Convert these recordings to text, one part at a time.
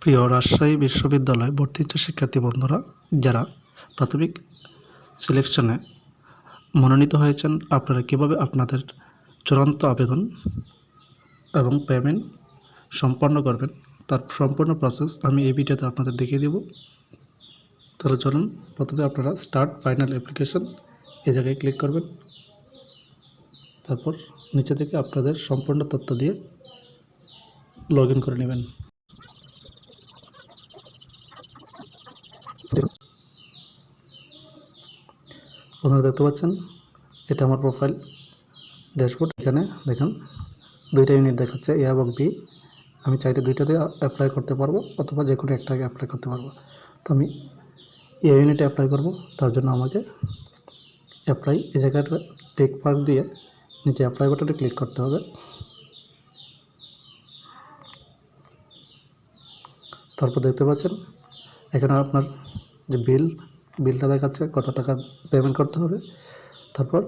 প্রিয় রাজশাহী বিশ্ববিদ্যালয় ভর্তি ইচ্ছুক শিক্ষার্থী বন্ধুরা, যারা প্রাথমিক সিলেকশনে মনোনীত হয়েছেন, আপনারা কীভাবে আপনাদের চূড়ান্ত আবেদন এবং পেমেন্ট সম্পন্ন করবেন তার সম্পূর্ণ প্রসেস আমি এই ভিডিওতে আপনাদের দেখিয়ে দেব। তাহলে চলুন, প্রথমে আপনারা স্টার্ট ফাইনাল অ্যাপ্লিকেশন এই জায়গায় ক্লিক করবেন। তারপর নিচে থেকে আপনাদের সম্পূর্ণ তথ্য দিয়ে লগ ইন করে নেবেন। আপনারা দেখতে পাচ্ছেন এটা আমার প্রোফাইল ড্যাশবোর্ড। এখানে দেখেন দুইটা ইউনিট দেখাচ্ছে, এ এবং বি। আমি চাইলে দুইটাতে অ্যাপ্লাই করতে পারবো অথবা যে কোনো একটাকে অ্যাপ্লাই করতে পারবো। তো আমি এ ইউনিটে অ্যাপ্লাই করব, তার জন্য আমাকে অ্যাপ্লাই এই জায়গাটা টিক মার্ক দিয়ে নিচে অ্যাপ্লাই বাটনে ক্লিক করতে হবে। তারপর দেখতে পাচ্ছেন এখানে আপনার যে বিলটা দেখাচ্ছে কত টাকা পেমেন্ট করতে হবে। তারপর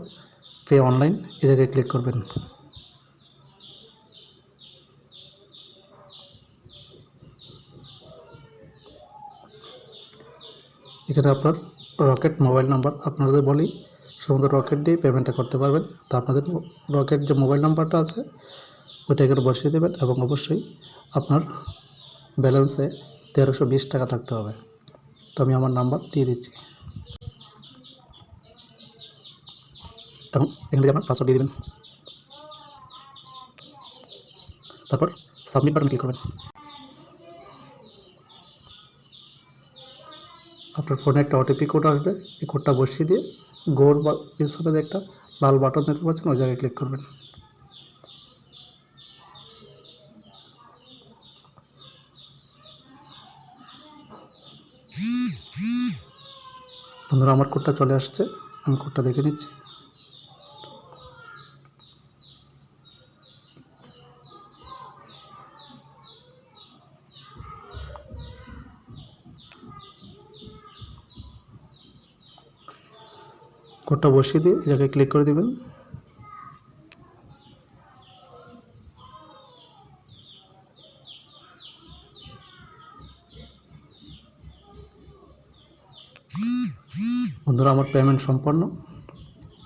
পে অনলাইন এই জায়গায় ক্লিক করবেন। এখানে আপনার রকেট মোবাইল নাম্বার, আপনাদের বলি শুধুমাত্র রকেট দিয়ে পেমেন্টটা করতে পারবেন। তো আপনাদের রকেট যে মোবাইল নাম্বারটা আছে ওইটা এখানে বসিয়ে দেবেন এবং অবশ্যই আপনার ব্যালেন্সে 1320 টাকা থাকতে হবে। তো আমি আমার নাম্বার দিয়ে দিচ্ছি এবং এখান থেকে আমার পাসওয়ার্ড দিয়ে দেবেন। তারপর সাবমিট বাটন ক্লিক করবেন। আপনার ফোনে একটা ওটিপি কোড আসবে, এই কোডটা বসিয়ে দিয়ে গোল বা পিছনে যে একটা লাল বাটন দেখতে পাচ্ছেন ওই জায়গায় ক্লিক করবেন। বন্ধুরা, আমার কোডটা চলে আসছে, আমি কোডটা দেখে নিচ্ছি। কোডটা বসিয়ে দিয়ে এই জায়গায় ক্লিক করে দেবেন। বন্ধুরা, আমার পেমেন্ট সম্পন্ন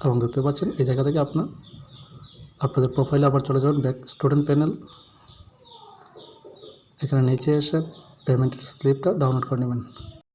এবং দেখতে পাচ্ছেন এই জায়গা থেকে আপনাদের প্রোফাইলে আবার চলে যাবেন, ব্যাক স্টুডেন্ট প্যানেল। এখানে নিচে এসে পেমেন্টের স্লিপটা ডাউনলোড করে নেবেন।